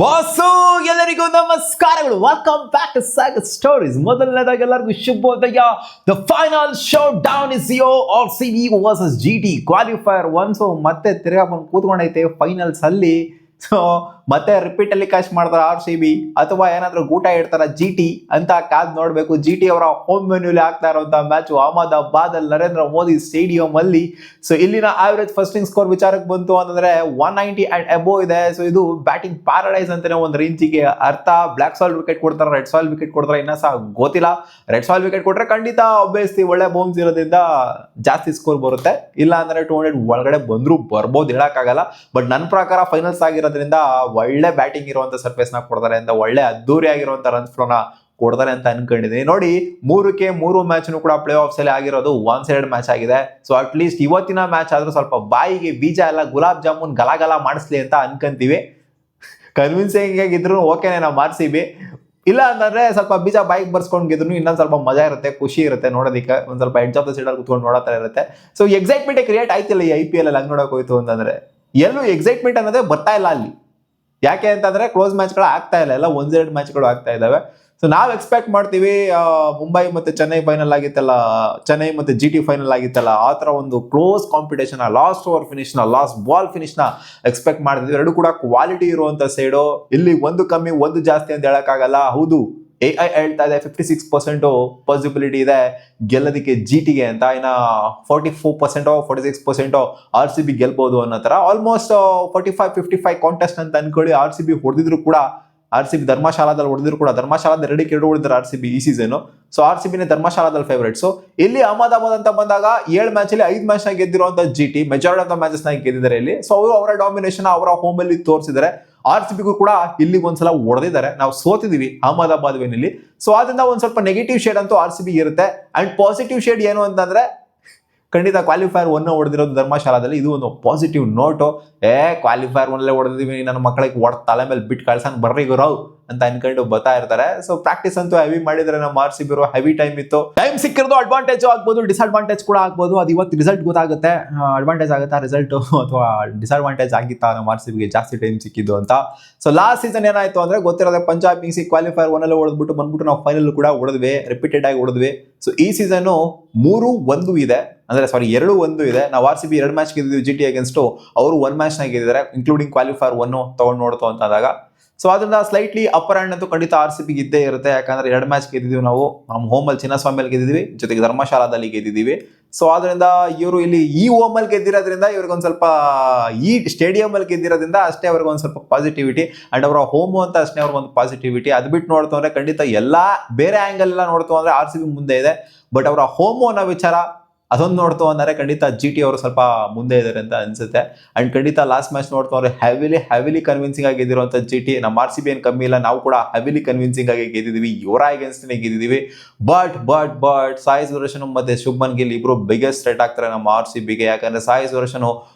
Boss ಎಲ್ಲರಿಗೂ ನಮಸ್ಕಾರಗಳು. Welcome back to Sagar stories. ಮೊದಲನೇದಾಗಿ ಎಲ್ಲರಿಗೂ ಶುಭೋದಯ. The final showdown is yo RCB versus GT qualifier 1. So ಮತ್ತೆ ತಿರ್ಗಾ ಬಂದು ಕೂತ್ಕೊಂಡೈತೆ ಫೈನಲ್ಸ್ ಅಲ್ಲಿ. ಸೊ ಮತ್ತೆ ರಿಪೀಟ್ ಅಲ್ಲಿ ಕ್ಯಾಶ್ ಮಾಡ್ತಾರ RCB ಅಥವಾ ಏನಾದ್ರೂ ಗೂಟ ಇಡ್ತಾರ GT ಅಂತ ಕಾದ್ ನೋಡ್ಬೇಕು. GT ಅವರ ಹೋಮ್ ವೆನ್ಯೂಲಿ ಆಗ್ತಾ ಇರುವಂತ ಮ್ಯಾಚ್ ಅಹಮದಾಬಾದ್ ಅಲ್ಲಿ ನರೇಂದ್ರ ಮೋದಿ ಸ್ಟೇಡಿಯಂ ಅಲ್ಲಿ. ಸೊ ಇಲ್ಲಿನ ಆವರೇಜ್ ಫಸ್ಟಿಂಗ್ ಸ್ಕೋರ್ ವಿಚಾರಕ್ಕೆ ಬಂತು ಅಂತಂದ್ರೆ 190 ಅಂಡ್ ಅಬೋವ್ ಇದೆ. ಸೊ ಇದು ಬ್ಯಾಟಿಂಗ್ ಪ್ಯಾರಡೈಸ್ ಅಂತಾನೆ ಒಂದು ರೇಂಜಿಗೆ ಅರ್ಥ. ಬ್ಲಾಕ್ ಸಾಯಿಲ್ ವಿಕೆಟ್ ಕೊಡ್ತಾರೆ, ರೆಡ್ ಸಾಯಿಲ್ ವಿಕೆಟ್ ಕೊಡ್ತಾರೆ, ಇನ್ನ ಸಹ ಗೊತ್ತಿಲ್ಲ. ರೆಡ್ ಸಾಯಿಲ್ ವಿಕೆಟ್ ಕೊಟ್ರೆ ಖಂಡಿತ ಆಬ್ವಿಯಸ್ಲಿ ಒಳ್ಳೆ ಬೌನ್ಸ್ ಇರೋದ್ರಿಂದ ಜಾಸ್ತಿ ಸ್ಕೋರ್ ಬರುತ್ತೆ. ಇಲ್ಲ ಅಂದ್ರೆ 200 ಒಳಗಡೆ ಬಂದ್ರು ಬರ್ಬೋದು, ಹೇಳಕ್ಕಾಗಲ್ಲ. ಬಟ್ ನನ್ನ ಪ್ರಕಾರ ಫೈನಲ್ಸ್ ಆಗಿರೋದ್ರಿಂದ ಒಳ್ಳೆ ಬ್ಯಾಟಿಂಗ್ ಇರುವಂತ ಸರ್ಫೇಸ್ ನ ಕೊಡ್ತಾರೆ ಅಂತ, ಒಳ್ಳೆ ಅದ್ದೂರಿ ಆಗಿರುವಂತ ರನ್ಸ್ ಫ್ಲೋನ ಕೊಡ್ತಾರೆ ಅಂತ ಅನ್ಕೊಂಡಿದ್ದೀನಿ. ನೋಡಿ, 3 ಮ್ಯಾಚ್ ಕೂಡ ಪ್ಲೇ ಆಫ್ಸ್ ಅಲ್ಲಿ ಆಗಿರೋದು ಒನ್ ಸೈಡೆಡ್ ಮ್ಯಾಚ್ ಆಗಿದೆ. ಸೊ ಅಟ್ ಲೀಸ್ಟ್ ಇವತ್ತಿನ ಮ್ಯಾಚ್ ಆದ್ರೂ ಸ್ವಲ್ಪ ಬಾಯಿಗೆ ಬೀಜ ಎಲ್ಲ ಗುಲಾಬ್ ಜಾಮೂನ್ ಗಲಾಗಲ ಮಾಡಿಸ್ಲಿ ಅಂತ ಅನ್ಕೊಂತೀವಿ. ಕನ್ವಿನ್ಸಿಂಗ್ ಆಗಿದ್ರು ಓಕೆನೆ ನಾವು RCB. ಇಲ್ಲ ಅಂತಂದ್ರೆ ಸ್ವಲ್ಪ ಬೀಜ ಬಾಯಿಗೆ ಬರ್ಸ್ಕೊಂಡಿದ್ರು ಇನ್ನೊಂದ್ ಸ್ವಲ್ಪ ಮಜಾ ಇರುತ್ತೆ, ಖುಷಿ ಇರುತ್ತೆ ನೋಡೋದಿಕ್ಕೆ. ಒಂದ್ ಸ್ವಲ್ಪ ಎಡ್ಜ್ ಆಫ್ ದ ಸೀಡಲ್ಲಿ ಕುತ್ಕೊಂಡು ನೋಡೋ ಇರುತ್ತೆ. ಸೊ ಎಕ್ಸೈಟ್ಮೆಂಟ್ ಕ್ರಿಯೇಟ್ ಆಯ್ತಿಲ್ಲ ಈ IPL ಅಲ್ಲಿ ಹಂಗ್ ನೋಡಕ್ ಹೋಯ್ತು ಅಂತಂದ್ರೆ. ಎಲ್ಲೂ ಎಕ್ಸೈಟ್ಮೆಂಟ್ ಅನ್ನೋದೇ ಬರ್ತಾ ಇಲ್ಲ ಅಲ್ಲಿ. ಯಾಕೆ ಅಂತಂದ್ರೆ ಕ್ಲೋಸ್ ಮ್ಯಾಚ್ಗಳು ಆಗ್ತಾ ಇಲ್ಲ, ಎಲ್ಲ 1-2 ಮ್ಯಾಚ್ಗಳು ಆಗ್ತಾ ಇದಾವೆ. ಸೊ ನಾವ್ ಎಕ್ಸ್ಪೆಕ್ಟ್ ಮಾಡ್ತೀವಿ ಮುಂಬೈ ಮತ್ತೆ ಚೆನ್ನೈ ಫೈನಲ್ ಆಗಿತ್ತಲ್ಲ, ಚೆನ್ನೈ ಮತ್ತೆ GT ಫೈನಲ್ ಆಗಿತ್ತಲ್ಲ, ಆ ತರ ಒಂದು close competition, last over finish ನ, ಲಾಸ್ಟ್ ಬಾಲ್ ಫಿನಿಶ್ ನ ಎಕ್ಸ್ಪೆಕ್ಟ್ ಮಾಡ್ತಿದ್ವಿ. ಎರಡು ಕೂಡ ಕ್ವಾಲಿಟಿ ಇರುವಂತ ಸೈಡು. ಇಲ್ಲಿ ಒಂದು ಕಮ್ಮಿ ಒಂದು ಜಾಸ್ತಿ ಅಂತ ಹೇಳಕ್ಕಾಗಲ್ಲ. ಹೌದು, AI ಹೇಳ್ತಾ ಇದೆ 56% ಪಾಸಿಬಿಲಿಟಿ ಇದೆ ಗೆಲ್ಲೋದಕ್ಕೆ GTಗೆ ಅಂತ. ಇನ್ನ 44% 46% RCB ಗೆಲ್ಬಹುದು ಅನ್ನೋ ತರ. ಆಲ್ಮೋಸ್ಟ್ 45-55 ಕಾಂಟೆಸ್ಟ್ ಅಂತ ಅನ್ಕೊಳ್ಳಿ. RCB ಹೊಡೆದಿದ್ರು ಕೂಡ, RCB ಧರ್ಮಶಾಲಾದಲ್ಲಿ ಹೊಡೆದಿದ್ರು ಕೂಡ, ಧರ್ಮಶಾಲಾದ 2 ಹೊಡೆದಿದ್ದಾರೆ RCB ಈ ಸೀಸನ್. So RCBನೇ ಧರ್ಮಶಾಲಾದಲ್ಲಿ favourites. ಇಲ್ಲಿ ಅಹಮದಾಬಾದ್ ಅಂತ ಬಂದಾಗ 7 ಮ್ಯಾಚ್ ಅಲ್ಲಿ 5 ಮ್ಯಾಚ್ ನ ಗೆದ್ದಿರುವಂತ GT majority of the matches ನ ಗೆದ್ದಿದ್ದಾರೆ ಇಲ್ಲಿ. ಸೊ ಅವರು ಅವರ ಡಾಮಿನೇಷನ್ ಅವರ ಹೋಮ್ ಅಲ್ಲಿ ತೋರಿಸಿದ್ದಾರೆ. RCBಗೂ ಕೂಡ ಇಲ್ಲಿ ಒಂದ್ಸಲ ಹೊಡೆದಿದ್ದಾರೆ, ನಾವು ಸೋತಿದೀವಿ ಅಹಮದಾಬಾದ್ ವೇನಲ್ಲಿ. ಸೊ ಅದರಿಂದ ಒಂದ್ ಸ್ವಲ್ಪ ನೆಗೆಟಿವ್ ಶೇಡ್ ಅಂತೂ RCB ಇರುತ್ತೆ. ಅಂಡ್ ಪಾಸಿಟಿವ್ ಶೇಡ್ ಏನು ಅಂತಂದ್ರೆ ಖಂಡಿತ ಕ್ವಾಲಿಫೈರ್ 1 ಹೊಡೆದಿರೋದು ಧರ್ಮಶಾಲಾದಲ್ಲಿ, ಇದು ಒಂದು ಪಾಸಿಟಿವ್ ನೋಟು. ಕ್ವಾಲಿಫೈರ್ 1 ಹೊಡೆದಿದ್ದೀವಿ, ನನ್ನ ಮಕ್ಕಳಿಗೆ ತಲೆ ಮೇಲೆ ಬಿಟ್ಟು ಕಳ್ಸನ್ ಬರ್ರಿ ಗುರು ಅಂತ ಅನ್ಕೊಂಡು ಬರ್ತಾ ಇರ್ತಾರೆ. ಸೊ ಪ್ರಾಕ್ಟೀಸ್ ಅಂತೂ ಹೆವಿ ಮಾಡಿದ್ರೆ ನಮ್ಮ RCB ಹೆವಿ ಟೈಮ್ ಇತ್ತು. ಟೈಮ್ ಸಿಕ್ಕಿರೋದು ಅಡ್ವಾಂಟೇಜ್ ಆಗ್ಬೋದು, ಡಿಸ್ಅಡ್ವಾಂಟೇಜ್ ಕೂಡ ಆಗ್ಬೋದು. ಅದು ಇವತ್ತು ರಿಸಲ್ಟ್ ಗೊತ್ತಾಗುತ್ತೆ. ಅಡ್ವಾಂಟೇಜ್ ಆಗುತ್ತಾ ರಿಸಲ್ಟ್ ಅಥವಾ ಡಿಸ್ಅಡ್ವಾಂಟೇಜ್ ಆಗಿತ್ತಾ ನಮ್ಮ RCBಗೆ ಜಾಸ್ತಿ ಟೈಮ್ ಸಿಕ್ಕಿದ್ದು ಅಂತ. ಸೊ ಲಾಸ್ಟ್ ಸೀಸನ್ ಏನಾಯ್ತು ಅಂದ್ರೆ ಗೊತ್ತಿರೋದೇ, ಪಂಜಾಬ್ ಕಿಂಗ್ಸ್ ಕ್ವಾಲಿಫೈರ್ 1 ಹೊಡೆದ್ಬಿಟ್ಟು ಬಂದ್ಬಿಟ್ಟು ನಾವು ಫೈನಲ್ ಕೂಡ ಹೊಡೆದ್ವಿ, ರಿಪೀಟೆಡ್ ಆಗಿ ಹೊಡೆದ್ವಿ. ಸೊ ಈ ಸೀಸನ್ 3-1 ಇದೆ, ಅಂದ್ರೆ ಸಾರಿ 2-1 ಇದೆ. ನಾವು RCB 2 ಮ್ಯಾಚ್ ಗೆದ್ದಿದ್ವಿ GT ಅಗೇನ್ಸ್ಟ್, ಅವರು 1 ಮ್ಯಾಚ್ ನ ಗೆದ್ದಿದ್ದಾರೆ, ಇನ್ಕ್ಲೂಡಿಂಗ್ ಕ್ವಾಲಿಫೈರ್ 1 ತಗೊಂಡು ನೋಡ್ತು ಅಂತಾದಾಗ. ಸೊ ಅದರಿಂದ ಸ್ಲೈಟ್ಲಿ ಅಪ್ಪರ್ ಹ್ಯಾಂಡ್ ಅಂತೂ ಖಂಡಿತ RCB ಇದ್ದೇ ಇರುತ್ತೆ. ಯಾಕಂದ್ರೆ 2 ಮ್ಯಾಚ್ ಗೆದ್ದಿದ್ವಿ ನಾವು, ನಮ್ಮ ಹೋಮ್ ಅಲ್ಲಿ ಚಿನ್ನಸ್ವಾಮಿಯಲ್ಲಿ ಗೆದ್ದಿದ್ವಿ, ಜೊತೆಗೆ ಧರ್ಮಶಾಲಾದಲ್ಲಿ ಗೆದ್ದಿದ್ದೀವಿ. ಸೊ ಆದ್ರಿಂದ ಇವರು ಇಲ್ಲಿ ಈ ಹೋಮ್ ಅಲ್ಲಿ ಗೆದ್ದಿರೋದ್ರಿಂದ ಇವ್ರಿಗೊಂದ್ ಸ್ವಲ್ಪ, ಈ ಸ್ಟೇಡಿಯಂ ಅಲ್ಲಿ ಗೆದ್ದಿರೋದ್ರಿಂದ ಅಷ್ಟೇ ಅವ್ರಿಗೊಂದ್ ಸ್ವಲ್ಪ ಪಾಸಿಟಿವಿಟಿ, ಅಂಡ್ ಅವರ ಹೋಮ್ ಅಂತ ಅಷ್ಟೇ ಅವ್ರಿಗೊಂದು ಪಾಸಿಟಿವಿಟಿ. ಅದು ಬಿಟ್ಟು ನೋಡ್ತು ಅಂದ್ರೆ ಖಂಡಿತ ಎಲ್ಲಾ ಬೇರೆ ಆಂಗಲ್ ಎಲ್ಲ ನೋಡ್ತು ಅಂದ್ರೆ RCB ಮುಂದೆ ಇದೆ. ಬಟ್ ಅವರ ಹೋಮ್ ಅನ್ನೋ ವಿಚಾರ ಅದೊಂದು ನೋಡ್ತು ಅಂದ್ರೆ ಖಂಡಿತ GT ಅವರು ಸ್ವಲ್ಪ ಮುಂದೆ ಇದ್ದಾರೆ ಅಂತ ಅನ್ಸುತ್ತೆ. ಅಂಡ್ ಖಂಡಿತ ಲಾಸ್ಟ್ ಮ್ಯಾಚ್ ನೋಡ್ತು ಅಂದ್ರೆ ಹೆವಿಲಿ ಕನ್ವಿನ್ಸಿಂಗ್ ಆಗಿ ಗೆದ್ದಿರುವಂತ GT. ನಮ್ಮ RCB ಏನ್ ಕಮ್ಮಿ ಇಲ್ಲ, ನಾವು ಕೂಡ ಹೆವಿಲಿ ಕನ್ವಿನ್ಸಿಂಗ್ ಆಗಿ ಗೆದ್ದಿದೀವಿ, ಇವರ ಅಗೇನ್ಸ್ಟ್ ಗೆದ್ದಿದೀವಿ. ಬಟ್ ಸಾಯಿ ಸುದರ್ಶನ್ ಮತ್ತೆ ಶುಭ್ಮನ್ ಗಿಲ್ ಇಬ್ರು ಬಿಗ್ಗೆಸ್ಟ್ ಥ್ರೆಟ್ ಆಗ್ತಾರೆ ನಮ್ಮ RCBಗೆ. ಯಾಕಂದ್ರೆ ಸಾಯಿ ಸುದರ್ಶನ್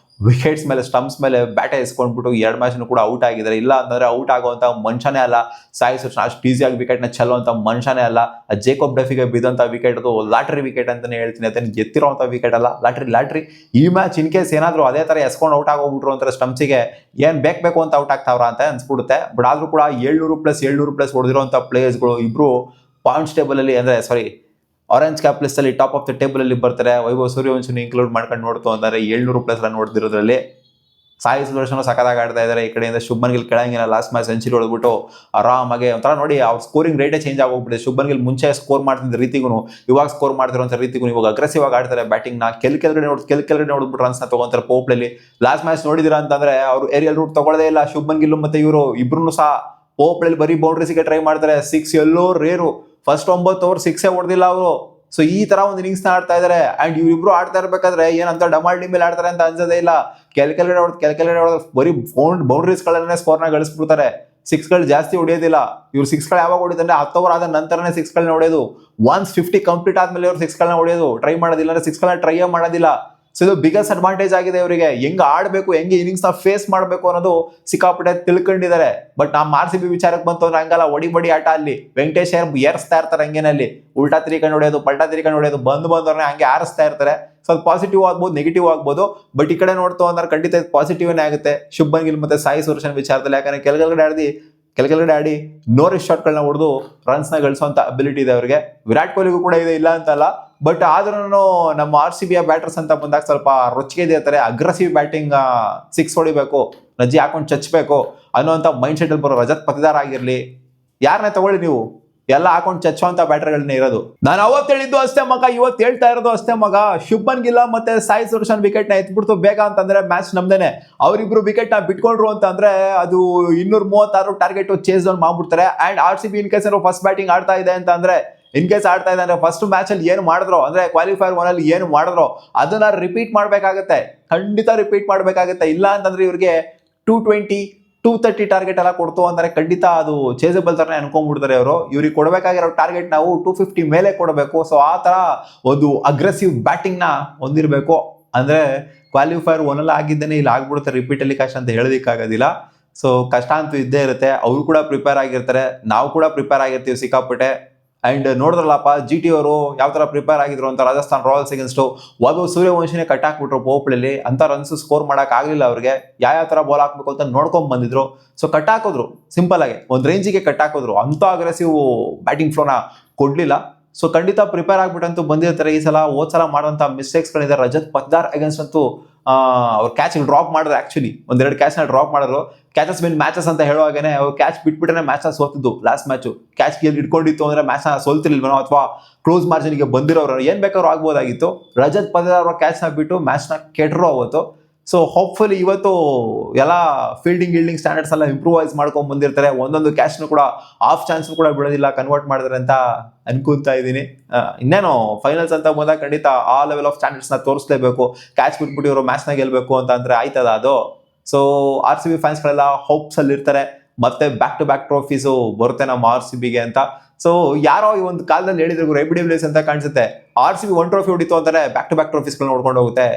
ವಿಕೆಟ್ಸ್ ಮೇಲೆ, ಸ್ಟಂಪ್ಸ್ ಮೇಲೆ ಬ್ಯಾಟೆ ಇಸ್ಕೊಂಡ್ಬಿಟ್ಟು 2 ಮ್ಯಾಚ್ ಕೂಡ ಔಟ್ ಆಗಿದ್ದಾರೆ. ಇಲ್ಲ ಅಂತಂದ್ರೆ ಔಟ್ ಆಗುವಂತ ಮನುಷ್ಯನೇ ಅಲ್ಲ ಸಾಯಿ ಸುದರ್ಶನ್, ಅಷ್ಟು ಈಸಿಯಾಗಿ ವಿಕೆಟ್ ನ ಚೆಲ್ಲುವಂತ ಮನುಷ್ಯನೇ ಅಲ್ಲ. ಜೇಕೋಬ್ ಡಫಿಗೆ ಬಿದ್ದಂತ ವಿಕೆಟ್ ಅದು ಲಾಟ್ರಿ ವಿಕೆಟ್ ಅಂತಾನೆ ಹೇಳ್ತೀನಿ. ಅದನ್ನ ಗೆತ್ತಿರುವಂತ ವಿಕೆಟ್ ಅಲ್ಲ, ಲಾಟ್ರಿ. ಈ ಮ್ಯಾಚ್ ಇನ್ ಕೇಸ್ ಏನಾದ್ರು ಅದೇ ತರ ಎಸ್ಕೊಂಡು ಔಟ್ ಆಗೋಗ್ಬಿಟ್ರು ಅಂತಾರೆ ಸ್ಟಂಪ್ಸಿಗೆ, ಏನ್ ಬೇಕು ಅಂತ ಔಟ್ ಆಗ್ತಾವ್ರ ಅಂತ ಅನ್ಸ್ಬಿಡುತ್ತೆ. ಬಟ್ ಆದ್ರೂ ಕೂಡ 700+ ಹೊಡೆದಿರುವಂತ ಪ್ಲೇಯರ್ಸ್ಗಳು ಇಬ್ರು ಪಾಯಿಂಟ್ಸ್ ಟೇಬಲ್ ಅಲ್ಲಿ, ಅಂದ್ರೆ ಸಾರಿ ಆರೆಂಜ್ ಕ್ಯಾಪ್ ಲಿಸ್ಟ್ ಅಲ್ಲಿ ಟಾಪ್ ಆಫ್ ದ ಟೇಬಲ್ ಅಲ್ಲಿ ಬರ್ತಾರೆ. ವೈಭವ್ ಸೂರ್ಯವಂಶಿ ಇನ್ಕ್ಲೂಡ್ ಮಾಡ್ಕೊಂಡು ನೋಡ್ತು ಅಂದ್ರೆ 700+ ರನ್ ಹೊಡೆದಿರೋದ್ರಲ್ಲಿ ಸಾಯಿ ಸುದರ್ಶನ್ ಸಖತ್ತಾಗಿ ಆಡ್ತಾ ಇದ್ದಾರೆ. ಈ ಕಡೆಯಿಂದ ಶುಭ್ಮನ್ ಗಿಲ್ ಕೆಳಂಗಿಲ್ಲ, ಲಾಸ್ಟ್ ಮ್ಯಾಚ್ ಸೆಂಚುರಿ ಹೊಡೆದ್ಬಿಟ್ಟು ಆರಾಮಾಗಿ ಒಂಥರ ನೋಡಿ ಅವ್ರ ಸ್ಕೋರಿಂಗ್ ರೇಟೇ ಚೇಂಜ್ ಆಗೋಗ್ಬಿಟ್ಟಿದೆ. ಶುಭ್ಮನ್ ಗಿಲ್ ಮುಂಚೆ ಸ್ಕೋರ್ ಮಾಡ್ತಿದ್ದ ರೀತಿಗೂ ಇವಾಗ ಸ್ಕೋರ್ ಮಾಡ್ತಿರೋಂಥ ರೀತಿಗೂ ಇವಾಗ ಅಗ್ರೆಸಿವ್ ಆಗಿ ಆಡ್ತಾರೆ ಬ್ಯಾಟಿಂಗ್ ನ. ಕೆಳಗಡೆ ನೋಡ್ಬಿಟ್ಟು ರನ್ಸ್ ನ ತಗೊಂತಾರೆ ಪೋಪ್ಲಲ್ಲಿ. ಲಾಸ್ಟ್ ಮ್ಯಾಚ್ ನೋಡಿದಿರಾ ಅಂತಂದ್ರೆ ಅವರು ಏರಿಯಲ್ ರೂಟ್ ತಗೊಳ್ಳದೇ ಇಲ್ಲ ಶುಭ್ಮನ್ ಗಿಲ್ ಮತ್ತೆ ಇವರು ಇಬ್ರು ಸಹ. ಪೋಪ್ಲಲ್ಲಿ ಬರೀ ಬೌಂಡ್ರೀಸ್ಗೆ ಟ್ರೈ ಮಾಡ್ತಾರೆ, 6 ಎಲ್ಲೋ ರೇರು. ಫಸ್ಟ್ 9 ಓವರ್ 6 ಹೊಡೆದಿಲ್ಲ ಅವರು. ಸೊ ಈ ತರ ಒಂದು ಇನ್ನಿಂಗ್ಸ್ ನ ಆಡ್ತಾ ಇದಾರೆ. ಅಂಡ್ ಇವ್ರಿಬ್ರು ಆಡ್ತಾ ಇರ್ಬೇಕಾದ್ರೆ ಏನಂತ ಡಮಾಲ್ಡಿ ಮೇಲೆ ಆಡ್ತಾರೆ ಅಂತ ಅನ್ಸೋದೇ ಇಲ್ಲ. ಕೆಳಗಡೆ ಹೊಡೆದು ಬರೀ ಬೌಂಡ್ರೀಸ್ ಗಳನ್ನೇ ಸ್ಕೋರ್ ನ ಗಳಿಸ್ಬಿಡ್ತಾರೆ. 6 ಗಳು ಜಾಸ್ತಿ ಹೊಡೆಯೋದಿಲ್ಲ ಇವ್ರು. 6 ಗಳು ಯಾವಾಗ ಹೊಡಿದ್ರೆ 10 ಓವರ್ ಆದ ನಂತರನೇ 6 ಗಳನ್ನ ಹೊಡೆಯೋದು. 150 ಕಂಪ್ಲೀಟ್ ಆದ್ಮೇಲೆ ಇವ್ರು 6 ಗಳನ್ನ ಹೊಡೆಯೋದು ಟ್ರೈ ಮಾಡೋದಿಲ್ಲ, ಅಂದ್ರೆ 6 ಗಳನ್ನ ಟ್ರೈ ಮಾಡೋದಿಲ್ಲ. ಸೊ ಇದು ಬಿಗ್ಗೆಸ್ಟ್ ಅಡ್ವಾಂಟೇಜ್ ಆಗಿದೆ ಇವರಿಗೆ. ಹೆಂಗ್ ಆಡ್ಬೇಕು, ಹೆಂಗೆ ಇನ್ನಿಂಗ್ಸ್ ನ ಫೇಸ್ ಮಾಡ್ಬೇಕು ಅನ್ನೋದು ಸಿಕ್ಕಾಪಟ್ಟೆ ತಿಳ್ಕೊಂಡಿದ್ದಾರೆ. ಬಟ್ ನಮ್ಮ RCB ವಿಚಾರಕ್ಕೆ ಬಂತು ಅಂದ್ರೆ ಹಂಗಲ್ಲ, ಒಡಿ ಆಟ ಅಲ್ಲಿ. ವೆಂಕಟೇಶ್ ಏರ್ಸ್ತಾ ಇರ್ತಾರೆ ಹಂಗೇನಲ್ಲಿ, ಉಲ್ಟಾ ತಿರ್ಕೊಂಡು ಹೊಡೆಯೋದು, ಪಲ್ಟಾ ತಿರ್ಕೊಂಡು ಹೊಡೆಯೋದು, ಬಂದವ್ರನ್ನ ಹಂಗೆ ಆರಿಸ್ತಾ ಇರ್ತಾರೆ. ಸ್ವಲ್ಪ ಪಾಸಿಟಿವ್ ಆಗ್ಬೋದು, ನೆಗೆಟಿವ್ ಆಗ್ಬೋದು. ಬಟ್ ಈ ಕಡೆ ನೋಡ್ತು ಅಂದ್ರೆ ಖಂಡಿತ ಪಾಸಿಟಿವ್ ಆಗುತ್ತೆ ಶುಭ್ಮನ್ ಗಿಲ್ ಮತ್ತೆ ಸಾಯಿ ಸುದರ್ಶನ್ ವಿಚಾರದಲ್ಲಿ. ಯಾಕಂದ್ರೆ ಕೆಳಗಡೆ ಆಡಿ ಕೆಳಗಡೆ ಆಡಿ ನೋ ರಿಸ್ಕ್ ಶಾಟ್ಗಳನ್ನ ಹೊಡೆದು ರನ್ಸ್ನ ಗಳಿಸುವಂತ ಅಬಿಲಿಟಿ ಇದೆ ಅವರಿಗೆ. ವಿರಾಟ್ ಕೊಹ್ಲಿಗೂ ಕೂಡ ಇದೆ, ಇಲ್ಲ ಅಂತಲ್ಲ. ಬಟ್ ಆದ್ರೂ ನಮ್ಮ RCB ಬ್ಯಾಟರ್ಸ್ ಅಂತ ಬಂದಾಗ ಸ್ವಲ್ಪ ರೊಚ್ಚಿಗೆ ಇರ್ತಾರೆ. ಅಗ್ರೆಸಿವ್ ಬ್ಯಾಟಿಂಗ್, ಸಿಕ್ಸ್ ಹೊಡಿಬೇಕು, ನಜ್ಜಿ ಹಾಕೊಂಡು ಚಚ್ಚಬೇಕು ಅನ್ನೋಂಥ ಮೈಂಡ್ ಸೆಟ್ ಅಲ್ಲಿ ಬರೋ ರಜತ್ ಪತಿದಾರ್ ಆಗಿರ್ಲಿ, ಯಾರನ್ನೇ ತಗೊಳ್ಳಿ ನೀವು, ಎಲ್ಲ ಹಾಕೊಂಡು ಚಚ್ಚುವಂತ ಬ್ಯಾಟರ್ಗಳನ್ನೇ ಇರೋದು. ನಾನು ಅವತ್ತು ಹೇಳಿದ್ದು ಅಷ್ಟೇ ಮಗ, ಇವತ್ತು ಹೇಳ್ತಾ ಇರೋದು ಅಷ್ಟೇ ಮಗ. ಶುಭ್ಮನ್ ಗಿಲ್ ಮತ್ತೆ ಸಾಯಿ ಸುದರ್ಶನ್ ವಿಕೆಟ್ ನ ಎತ್ಬಿಡ್ತು ಬೇಗ ಅಂತಂದ್ರೆ ಮ್ಯಾಚ್ ನಮ್ದೇನೆ. ಅವರಿಬ್ರು ವಿಕೆಟ್ ನ ಬಿಟ್ಕೊಂಡ್ರು ಅಂತಂದ್ರೆ ಅದು 236 ಟಾರ್ಗೆಟ್ ಚೇಸ್ ಡೌನ್ ಮಾಡ್ಬಿಡ್ತಾರೆ. And RCB in case first batting ಆಡ್ತಾ ಇದೆ ಅಂತ ಅಂದ್ರೆ, ಇನ್ ಕೇಸ್ ಆಡ್ತಾ ಇದೆ ಅಂದ್ರೆ ಫಸ್ಟ್ ಮ್ಯಾಚ್ ಅಲ್ಲಿ ಏನು ಮಾಡಿದ್ರು ಅಂದ್ರೆ ಕ್ವಾಲಿಫೈರ್ 1 ಅಲ್ಲಿ ಏನು ಮಾಡಿದ್ರು ಅದನ್ನ ರಿಪೀಟ್ ಮಾಡ್ಬೇಕಾಗತ್ತೆ, ಖಂಡಿತ ರಿಪೀಟ್ ಮಾಡ್ಬೇಕಾಗತ್ತೆ. ಇಲ್ಲ ಅಂತಂದ್ರೆ ಇವ್ರಿಗೆ 220 230 ಟಾರ್ಗೆಟ್ ಎಲ್ಲ ಕೊಡ್ತು ಅಂದ್ರೆ ಖಂಡಿತ ಅದು ಚೇಸಬಲ್ ತರನೇ ಅನ್ಕೊಂಡ್ಬಿಡ್ತಾರೆ ಅವರು. ಇವ್ರಿಗೆ ಕೊಡಬೇಕಾಗಿರೋ ಟಾರ್ಗೆಟ್ ನಾವು 250 ಮೇಲೆ ಕೊಡಬೇಕು. ಸೊ ಆ ತರ ಒಂದು ಅಗ್ರೆಸಿವ್ ಬ್ಯಾಟಿಂಗ್ ನ ಹೊಂದಿರಬೇಕು. ಅಂದ್ರೆ ಕ್ವಾಲಿಫೈರ್ 1 ಅಲ್ಲಿ ಆಗಿದ್ದೇನೆ ಇಲ್ಲಿ ಆಗ್ಬಿಡುತ್ತೆ ರಿಪೀಟ್ ಅಲ್ಲಿ ಕಷ್ಟ ಅಂತ ಹೇಳೋದಿಕ್ಕಾಗೋದಿಲ್ಲ. ಸೊ ಕಷ್ಟ ಅಂತೂ ಇದ್ದೇ ಇರುತ್ತೆ. ಅವರು ಕೂಡ ಪ್ರಿಪೇರ್ ಆಗಿರ್ತಾರೆ, ನಾವು ಕೂಡ ಪ್ರಿಪೇರ್ ಆಗಿರ್ತೀವಿ ಸಿಕ್ಕಾಪಟ್ಟೆ. ಅಂಡ್ ನೋಡಿದ್ರಲ್ಲಪ್ಪ GT ಅವರು ಯಾವ ತರ ಪ್ರಿಪೇರ್ ಆಗಿದ್ರು ಅಂತ ರಾಜಸ್ಥಾನ್ ರಾಯಲ್ಸ್ ಅಗೇನ್ಸ್ಟ್ ವೈಭವ್ ಸೂರ್ಯವಂಶಿನೇ ಕಟ್ ಹಾಕ್ಬಿಟ್ರು ಪೋಪ್ಳಲ್ಲಿ. ಅಂತ ರನ್ಸ್ ಸ್ಕೋರ್ ಮಾಡಕ್ ಆಗ್ಲಿಲ್ಲ ಅವ್ರಿಗೆ. ಯಾವ ತರ ಬಾಲ್ ಹಾಕ್ಬೇಕು ಅಂತ ನೋಡ್ಕೊಂಡ್ ಬಂದಿದ್ರು. ಸೊ ಕಟ್ ಹಾಕಿದ್ರು, ಸಿಂಪಲ್ ಆಗಿ ಒಂದ್ ರೇಂಜಿಗೆ ಕಟ್ ಹಾಕಿದ್ರು. ಅಂತ ಅಗ್ರೆಸಿವ್ ಬ್ಯಾಟಿಂಗ್ ಫ್ಲೋನ ಕೊಡ್ಲಿಲ್ಲ. ಸೊ ಖಂಡಿತ ಪ್ರಿಪೇರ್ ಆಗ್ಬಿಟ್ಟಂತೂ ಬಂದಿರ್ತಾರೆ. ಈ ಸಲ ಹೋದ್ ಸಲ ಮಾಡುವಂತ ಮಿಸ್ಟೇಕ್ಸ್ ಗಳಿದೆ. ರಜತ್ ಪತಿದಾರ್ ಅಗೇನ್ಸ್ಟ್ ಅಂತೂ ಅವ್ರು ಕ್ಯಾಚ್ ಡ್ರಾಪ್ ಮಾಡಿದ್ರು. ಆಕ್ಚುಲಿ 1-2 ಕ್ಯಾಚ್ ನ ಡ್ರಾಪ್ ಮಾಡಿದ್ರು. ಕ್ಯಾಚಸ್ ವಿನ್ ಮ್ಯಾಚಸ್ ಅಂತ ಹೇಳುವಾಗೇನೆ ಅವ್ರು ಕ್ಯಾಚ್ ಬಿಟ್ಬಿಟ್ರೆ ಮ್ಯಾಚ್ ನ ಸೋತಿದ್ದು. ಲಾಸ್ಟ್ ಮ್ಯಾಚ್ ಕ್ಯಾಚ್ ಇಟ್ಕೊಂಡಿತ್ತು ಅಂದ್ರೆ ಮ್ಯಾಚ್ ನ ಸೋಲ್ತಿರ್ಲಿಲ್ವನೋ ಅಥವಾ ಕ್ಲೋಸ್ ಮಾರ್ಜಿನ್ ಗೆ ಬಂದಿರೋರು ಏನ್ ಬೇಕಾದ್ರೂ ಆಗ್ಬೋದಾಗಿತ್ತು. ರಜತ್ ಪತಿದಾರ್ ಅವರ ಕ್ಯಾಚ್ ನ ಬಿಟ್ಟು ಮ್ಯಾಚ್ ನ ಕೆಟ್ಟರು ಅವತ್ತು. ಸೊ ಹೋಪ್ಫುಲಿ ಇವತ್ತು ಎಲ್ಲ ಫೀಲ್ಡಿಂಗ್ ಸ್ಟ್ಯಾಂಡರ್ಡ್ಸ್ ಎಲ್ಲ ಇಂಪ್ರೂವೈಸ್ ಮಾಡ್ಕೊಂಡ್ ಬಂದಿರ್ತಾರೆ. ಒಂದೊಂದು ಕ್ಯಾಚ್ ಕೂಡ ಆಫ್ ಚಾನ್ಸ್ ಕೂಡ ಬಿಡೋದಿಲ್ಲ, ಕನ್ವರ್ಟ್ ಮಾಡಿದ್ರೆ ಅಂತ ಅನ್ಕೊಂತಾ ಇದ್ದೀನಿ. ಇನ್ನೇನು ಫೈನಲ್ಸ್ ಅಂತ ಬಂದಾಗ ಖಂಡಿತ ಆ ಲೆವೆಲ್ ಆಫ್ ಸ್ಟ್ಯಾಂಡರ್ಡ್ಸ್ ನ ತೋರಿಸಲೇಬೇಕು. ಕ್ಯಾಚ್ ಬಿಟ್ಬಿಟ್ಟು ಇವರು ಮ್ಯಾಚ್ ನ ಗೆಲ್ಬೇಕು ಅಂತ ಅಂದ್ರೆ ಆಯ್ತದ ಅದು. ಸೊ RCB ಫ್ಯಾನ್ಸ್ ಗಳೆಲ್ಲ ಹೋಪ್ಸ್ ಅಲ್ಲಿ ಇರ್ತಾರೆ. ಮತ್ತೆ ಬ್ಯಾಕ್ ಟು ಬ್ಯಾಕ್ ಟ್ರೋಫೀಸು ಬರುತ್ತೆ ನಮ್ಮ RCB ಗೆ ಅಂತ. ಸೊ ಯಾರೋ ಈ ಒಂದು ಕಾಲದಲ್ಲಿ ಹೇಳಿದ್ರು ರೆಬಿ ಡಿವಿಲಿಯರ್ಸ್ ಅಂತ ಕಾಣಿಸುತ್ತೆ. RCB 1 ಟ್ರೋಫಿ ಹೊಡಿತು ಅಂತಾರೆ, ಬ್ಯಾಕ್ ಟು ಬ್ಯಾಕ್ ಟ್ರೋಫೀಸ್ ಗಳನ್ನ ಹೊಡ್ಕೊಂಡು ಹೋಗುತ್ತೆ.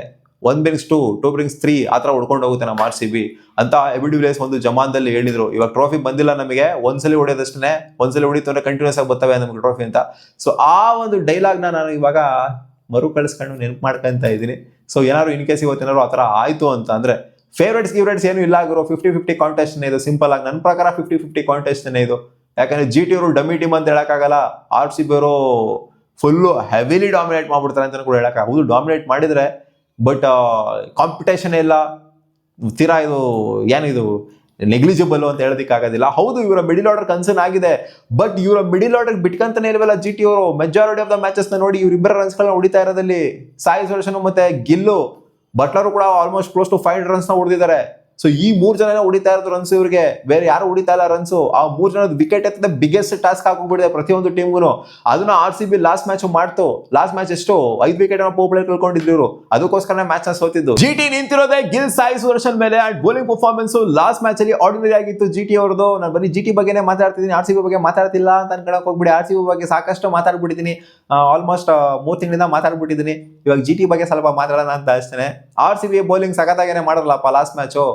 1 brings 2, 2 brings 3 ಆ ತರ ಹೊಡ್ಕೊಂಡು ಹೋಗುತ್ತೆ ನಮ್ಮ RCB ಅಂತ ರೆಬಿ ಡಿವಿಲಿಯರ್ಸ್ ಒಂದು ಜಮಾನದಲ್ಲಿ ಹೇಳಿದ್ರು. ಇವಾಗ ಟ್ರೋಫಿ ಬಂದಿಲ್ಲ ನಮಗೆ, ಒಂದ್ಸಲಿ ಹೊಡೆಯೋದಷ್ಟೇ, ಒಂದ್ಸಲಿ ಹೊಡಿತು ಅಂದ್ರೆ ಕಂಟಿನ್ಯೂಸ್ ಆಗಿ ಬರ್ತವೆ ನಮ್ಗೆ ಟ್ರೋಫಿ ಅಂತ. ಸೊ ಆ ಒಂದು ಡೈಲಾಗ್ ನಾನು ಇವಾಗ ಮರು ಕಳಿಸ್ಕೊಂಡು ನೆನಪು ಮಾಡ್ಕೊಂತ ಇದ್ದೀನಿ. ಸೊ ಏನಾದ್ರು ಇನ್ ಕೇಸ್ ಇವತ್ತೇನಾದ್ರು ಆ ತರ ಆಯ್ತು ಅಂತ ಅಂದ್ರೆ ಫೇವ್ರೇಟ್ಸ್ ಏನು ಇಲ್ಲ ಗುರು. 50-50 ಕಾಂಟೆಸ್ಟ್ ಇದು. ಸಿಂಪಲ್ ಆಗಿ ನನ್ನ ಪ್ರಕಾರ 50-50 ಕಾಂಟೆಸ್ಟ್ ಇದು. ಯಾಕಂದ್ರೆ GT ಅವರು ಡಮ್ಮಿ ಟೀಮ್ ಅಂತ ಹೇಳಕ್ಕಾಗಲ್ಲ. RCB ಅವರು ಫುಲ್ಲು ಹೆವಿಲಿ ಡಾಮಿನೇಟ್ ಮಾಡ್ಬಿಡ್ತಾರೆ ಅಂತ ಕೂಡ ಹೇಳಕ್ಕಾಗಲ್ಲ. ಡಾಮಿನೇಟ್ ಮಾಡಿದ್ರೆ ಬಟ್ ಕಾಂಪಿಟೇಷನ್ ಇಲ್ಲ, ತೀರಾ ಇದು ಏನಿದು ನೆಗ್ಲಿಜಿಬಲ್ ಅಂತ ಹೇಳೋದಕ್ಕಾಗೋದಿಲ್ಲ. ಹೌದು ಇವರ ಮಿಡಿಲ್ ಆರ್ಡರ್ ಕನ್ಸರ್ನ್ ಆಗಿದೆ, ಬಟ್ ಇವರ ಮಿಡಿಲ್ ಆರ್ಡರ್ ಬಿಟ್ಕಂತಾನೆ ಇಲ್ವಲ್ಲ GT ಅವರು. ಮೆಜಾರಿಟಿ ಆಫ್ ದ ಮ್ಯಾಚಸ್ ನ ನೋಡಿ ಇವರಿಬ್ಬರ ರನ್ಸ್ ಗಳನ್ನ ಹೊಡಿತಾ ಇರೋದಲ್ಲಿ ಸಾಯಿ ಸುದರ್ಶನ್ ಮತ್ತೆ ಗಿಲ್ಲು. ಬಟ್ಲರು ಕೂಡ ಆಲ್ಮೋಸ್ಟ್ ಕ್ಲೋಸ್ ಟು 500 ರನ್ಸ್ ನ ಹೊಡೆದಿದ್ದಾರೆ. ಸೊ ಈ 3 ಜನ ಹೊಡಿತಾ ಇರೋದು ರನ್ಸ್ ಇವ್ರಿಗೆ, ಬೇರೆ ಯಾರು ಹೊಡಿತಾ ಇಲ್ಲ ರನ್ಸ್. ಆ 3 ಜನದ ವಿಕೆಟ್ ಎತ್ತದ ಬಿಗ್ಗೆಸ್ಟ್ ಟಾಸ್ಕ್ ಹಾಕೋಗ್ಬಿಟ್ಟಿದೆ ಪ್ರತಿಯೊಂದು ಟೀಮ್ಗೂ. ಅದನ್ನ RCB ಲಾಸ್ಟ್ ಮ್ಯಾಚ್ ಮಾಡ್ತು. ಲಾಸ್ಟ್ ಮ್ಯಾಚ್ ಎಷ್ಟು 5 ವಿಕೆಟ್ ಪೋಪ್ಲರ್ ಕಳ್ಕೊಂಡಿದ್ರು ಇವರು, ಅದಕ್ಕೋಸ್ಕರ ಮ್ಯಾಚ್ ನ ಸೋತಿದ್ದು. GT ನಿಂತಿರೋದೇ ಗಿಲ್ ಸಾಯಿ ಸುದರ್ಶನ್ ಮೇಲೆ. And bowling performance last match ಅಲ್ಲಿ ಆರ್ಡಿನರಿ ಆಗಿತ್ತು GT ಅವ್ರದ್ದು. ನಾನು ಬರೀ GT ಬಗ್ಗೆನೇ ಮಾತಾಡ್ತಿದ್ದೀನಿ, RCB ಬಗ್ಗೆ ಮಾತಾಡ್ತಿಲ್ಲ ಅಂತ ಅನ್ಕೊಳಕ್ ಹೋಗ್ಬಿಡಿ. RCB ಬಗ್ಗೆ ಸಾಕಷ್ಟು ಮಾತಾಡ್ಬಿಟ್ಟಿದ್ದೀನಿ, ಆಲ್ಮೋಸ್ಟ್ 3 ತಿಂಗಳಿಂದ ಮಾತಾಡ್ಬಿಟ್ಟಿದ್ದೀನಿ. ಇವಾಗ GT ಬಗ್ಗೆ ಸ್ವಲ್ಪ ಮಾತಾಡೋಣ ಅಂತ ಅಷ್ಟೇ. RCB ಬೌಲಿಂಗ್ ಸಖತ್ತಾಗೇನೆ ಮಾಡರಲ್ಲಪ್ಪ ಲಾಸ್ಟ್ ಮ್ಯಾಚು.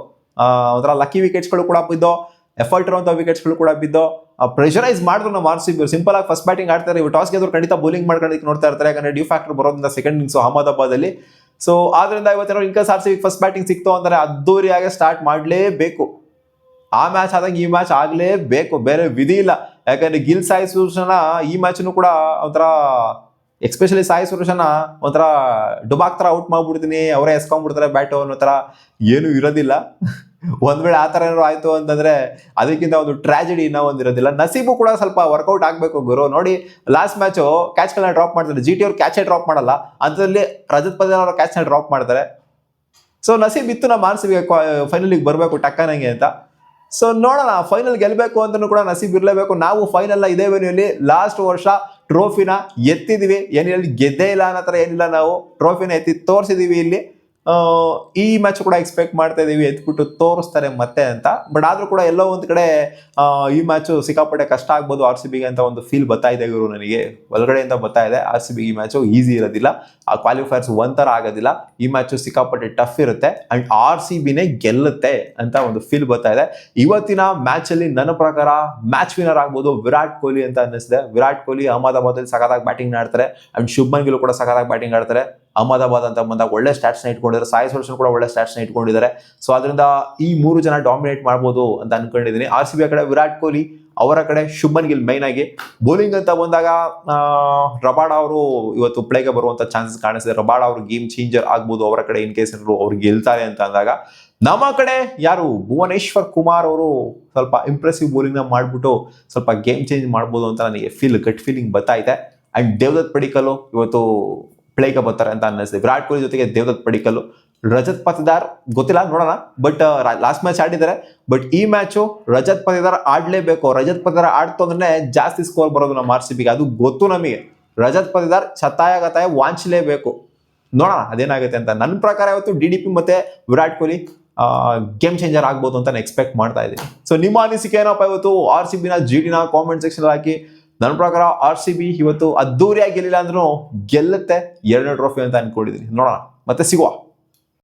ಒಂಥರ ಲಕ್ಕಿ ವಿಕೆಟ್ಸ್ಗಳು ಕೂಡ ಬಿದ್ದೋ, ಎಫರ್ಟ್ ಇರುವಂತ ವಿಕೆಟ್ಸ್ಗಳು ಕೂಡ ಬಿದ್ದೋ, ಪ್ರೆಷರೈಸ್ ಮಾಡಿದ್ರು ನಮ್ಮ RCB. ಸಿಂಪಲ್ ಆಗಿ ಫಸ್ಟ್ ಬ್ಯಾಟಿಂಗ್ ಆಡ್ತಾರೆ, ಇವರು ಟಾಸ್ ಗೆದ್ರು ಖಂಡಿತ ಬೌಲಿಂಗ್ ಮಾಡ್ಕೊಳ್ಳೋದಕ್ಕೆ ನೋಡ್ತಾ ಇರ್ತಾರೆ. ಯಾಕಂದ್ರೆ ಡ್ಯೂ ಫ್ಯಾಕ್ಟರ್ ಬರೋದ್ರಿಂದ ಸೆಕೆಂಡ್ ಇನ್ನಿಂಗ್ಸ್ ಅಹಮದಾಬಾದ್ ಅಲ್ಲಿ. ಸೊ ಆದ್ರಿಂದ ಇವತ್ತೇನೋ ಇನ್ಕೇಸ್ RCB ಫಸ್ಟ್ ಬ್ಯಾಟಿಂಗ್ ಸಿಕ್ತು ಅಂದ್ರೆ ಅದ್ದೂರಿಯಾಗಿ ಸ್ಟಾರ್ಟ್ ಮಾಡಲೇಬೇಕು. ಆ ಮ್ಯಾಚ್ ಆದಾಗ ಈ ಮ್ಯಾಚ್ ಆಗ್ಲೇಬೇಕು, ಬೇರೆ ವಿಧಿ ಇಲ್ಲ. ಯಾಕಂದ್ರೆ ಗಿಲ್ ಸಾಯಿ ಸುದರ್ಶನ ಈ ಮ್ಯಾಚ್ನು ಕೂಡ ಒಂಥರ, ಎಸ್ಪೆಷಲಿ ಸಾಯಿ ಸುದರ್ಶನ ಒಂಥರ ಡುಬಾಕ್ ತರ ಔಟ್ ಮಾಡ್ಬಿಡ್ತೀನಿ, ಅವರೇ ಎಸ್ಕೊಂಡ್ಬಿಡ್ತಾರೆ ಬ್ಯಾಟು ಅನ್ನೋ ತರ ಏನು ಇರೋದಿಲ್ಲ. ಒಂದ್ ವೇಳೆ ಆ ತರ ಏನಾದ್ರು ಆಯ್ತು ಅಂತಂದ್ರೆ ಅದಕ್ಕಿಂತ ಒಂದು ಟ್ರಾಜಿಡಿ ಇನ್ನೂ ಒಂದಿರೋದಿಲ್ಲ. ನಸೀಬು ಕೂಡ ಸ್ವಲ್ಪ ವರ್ಕೌಟ್ ಆಗ್ಬೇಕು ಗುರು. ನೋಡಿ ಲಾಸ್ಟ್ ಮ್ಯಾಚು ಕ್ಯಾಚ್ ಗಳನ್ನ ಡ್ರಾಪ್ ಮಾಡ್ತಾರೆ, GT ಅವ್ರು ಕ್ಯಾಚೇ ಡ್ರಾಪ್ ಮಾಡಲ್ಲ, ಅಂತಲ್ಲಿ ರಜತ್ ಪತಿದಾರ್ ಅವರ ಕ್ಯಾಚ್ ನ ಡ್ರಾಪ್ ಮಾಡ್ತಾರೆ. ಸೊ ನಸೀಬ್ ಇತ್ತು ನಮ್ಮ RCB ಫೈನಲಿಗೆ ಬರಬೇಕು ಟಕ್ಕನಂಗೆ ಅಂತ. ಸೊ ನೋಡೋಣ, ಫೈನಲ್ ಗೆಲ್ಬೇಕು ಅಂತನೂ ಕೂಡ ನಸೀಬ್ ಇರಲೇಬೇಕು. ನಾವು ಫೈನಲ್ ಇದೇ ವೆನ್ಯೂಲಿ ಲಾಸ್ಟ್ ವರ್ಷ ಟ್ರೋಫಿನ ಎತ್ತಿದೀವಿ, ಏನಿಲ್ಲ ಗೆದ್ದೇ ಇಲ್ಲ ಅನ್ನೋ ಥರ ಏನಿಲ್ಲ, ನಾವು ಟ್ರೋಫಿನ ಎತ್ತಿ ತೋರಿಸಿದೀವಿ ಇಲ್ಲಿ. ಈ ಮ್ಯಾಚ್ ಕೂಡ ಎಕ್ಸ್ಪೆಕ್ಟ್ ಮಾಡ್ತಾ ಇದೀವಿ ಎತ್ಬಿಟ್ಟು ತೋರಿಸ್ತಾರೆ ಮತ್ತೆ ಅಂತ. ಬಟ್ ಆದ್ರೂ ಕೂಡ ಎಲ್ಲೋ ಒಂದ್ ಕಡೆ ಈ ಮ್ಯಾಚು ಸಿಕ್ಕಾಪಟ್ಟೆ ಕಷ್ಟ ಆಗ್ಬೋದು RCB ಗೆ ಅಂತ ಒಂದು ಫೀಲ್ ಬರ್ತಾ ಇದೆ ಗುರು ನನಗೆ. ಒಳಗಡೆಯಿಂದ ಬರ್ತಾ ಇದೆ RCB ಈ ಮ್ಯಾಚು ಈಸಿ ಇರೋದಿಲ್ಲ, ಆ ಕ್ವಾಲಿಫೈರ್ಸ್ ಒಂಥರ ಆಗೋದಿಲ್ಲ. ಈ ಮ್ಯಾಚು ಸಿಕ್ಕಾಪಟ್ಟೆ ಟಫ್ ಇರುತ್ತೆ ಅಂಡ್ RCB ನೇ ಗೆಲ್ಲುತ್ತೆ ಅಂತ ಒಂದು ಫೀಲ್ ಬರ್ತಾ ಇದೆ. ಇವತ್ತಿನ ಮ್ಯಾಚ್ ಅಲ್ಲಿ ನನ್ನ ಪ್ರಕಾರ ಮ್ಯಾಚ್ ವಿನರ್ ಆಗ್ಬೋದು ವಿರಾಟ್ ಕೊಹ್ಲಿ ಅಂತ ಅನ್ನಿಸಿದೆ. ವಿರಾಟ್ ಕೊಹ್ಲಿ ಅಹಮದಾಬಾದ್ ಅಲ್ಲಿ ಸಖತ್ತಾಗಿ ಬ್ಯಾಟಿಂಗ್ ಆಡ್ತಾರೆ ಅಂಡ್ ಶುಭ್ಮನ್ ಗಿಲ್ ಕೂಡ ಸಖತ್ತಾಗಿ ಬ್ಯಾಟಿಂಗ್ ಆಡ್ತಾರೆ. ಅಹಮದಾಬಾದ್ ಅಂತ ಬಂದಾಗ ಒಳ್ಳೆ ಸ್ಟಾಟ್ಸ್ನ ಇಟ್ಕೊಂಡಿದ್ದಾರೆ. ಸಾಯಿ ಸುದರ್ಶನ್ ಕೂಡ ಒಳ್ಳೆ ಸ್ಟಾಟ್ಸ್ನ ಇಟ್ಕೊಂಡಿದ್ದಾರೆ. ಸೊ ಅದರಿಂದ ಈ 3 ಜನ ಡಾಮಿನೇಟ್ ಮಾಡ್ಬೋದು ಅಂತ ಅನ್ಕೊಂಡಿದ್ದೀನಿ. RCB ಕಡೆ ವಿರಾಟ್ ಕೊಹ್ಲಿ, ಅವರ ಕಡೆ ಶುಭ್ಮನ್ ಗಿಲ್. ಮೈನ್ ಆಗಿ ಬೌಲಿಂಗ್ ಅಂತ ಬಂದಾಗ ರಬಾಡ ಅವರು ಇವತ್ತು ಪ್ಲೇಗೆ ಬರುವಂತ ಚಾನ್ಸಸ್ ಕಾಣಿಸ್ತಿದೆ. ರಬಾಡ ಅವರು ಗೇಮ್ ಚೇಂಜರ್ ಆಗ್ಬೋದು ಅವರ ಕಡೆ, ಇನ್ ಕೇಸ್ ಅವ್ರು ಗೆಲ್ತಾರೆ ಅಂತ ಅಂದಾಗ. ನಮ್ಮ ಕಡೆ ಯಾರು ಭುವನೇಶ್ವರ್ ಕುಮಾರ್ ಅವರು ಸ್ವಲ್ಪ ಇಂಪ್ರೆಸಿವ್ ಬೌಲಿಂಗ್ ನ ಮಾಡ್ಬಿಟ್ಟು ಸ್ವಲ್ಪ ಗೇಮ್ ಚೇಂಜ್ ಮಾಡ್ಬೋದು ಅಂತ ನನಗೆ ಗಟ್ ಫೀಲಿಂಗ್ ಬರ್ತಾಯಿದೆ. ಅಂಡ್ ದೇವದತ್ ಪಡಿಕ್ಕಲ್ ಇವತ್ತು ಪ್ಲೇಗೆ ಬರ್ತಾರೆ ಅಂತ ಅನ್ನಿಸ್ತಿದೆ. ವಿರಾಟ್ ಕೊಹ್ಲಿ ಜೊತೆಗೆ ದೇವದತ್ ಪಡಿಕ್ಕಲ್, ರಜತ್ ಪತಿದಾರ್ ಗೊತ್ತಿಲ್ಲ, ನೋಡೋಣ. ಬಟ್ ಲಾಸ್ಟ್ ಮ್ಯಾಚ್ ಆಡಿದ್ದಾರೆ. ಬಟ್ ಈ ಮ್ಯಾಚು ರಜತ್ ಪತಿದಾರ್ ಆಡ್ಲೇಬೇಕು. ರಜತ್ ಪತಿದಾರ್ ಆಡ್ತು ಅಂದ್ರೆ ಜಾಸ್ತಿ ಸ್ಕೋರ್ ಬರೋದು ನಮ್ಮ RCBಗೆ, ಅದು ಗೊತ್ತು ನಮಗೆ. ರಜತ್ ಪತಿದಾರ್ ಗತಾಯ ವಾಂಚಲೇಬೇಕು. ನೋಡೋಣ ಅದೇನಾಗುತ್ತೆ ಅಂತ. ನನ್ನ ಪ್ರಕಾರ ಇವತ್ತು DDP ಮತ್ತೆ ವಿರಾಟ್ ಕೊಹ್ಲಿ ಗೇಮ್ ಚೇಂಜರ್ ಆಗ್ಬೋದು ಅಂತ ನಾನು ಎಕ್ಸ್ಪೆಕ್ಟ್ ಮಾಡ್ತಾ ಇದ್ದೀನಿ. ಸೊ ನಿಮ್ಮ ಅನಿಸಿಕೆ ಏನಪ್ಪ ಇವತ್ತು RCBನ GTನ ಕಾಮೆಂಟ್ ಸೆಕ್ಷನ್ ಹಾಕಿ. ನನ್ನ ಪ್ರಕಾರ RCB ಇವತ್ತು ಅದ್ದೂರಿಯಾಗಿ ಗೆಲ್ಲಿಲ್ಲ ಅಂದ್ರೂ ಗೆಲ್ಲುತ್ತೆ 2ನೇ ಟ್ರೋಫಿ ಅಂತ ಅನ್ಕೊಂಡಿದ್ದೀನಿ. ನೋಡೋಣ, ಮತ್ತೆ ಸಿಗುವ.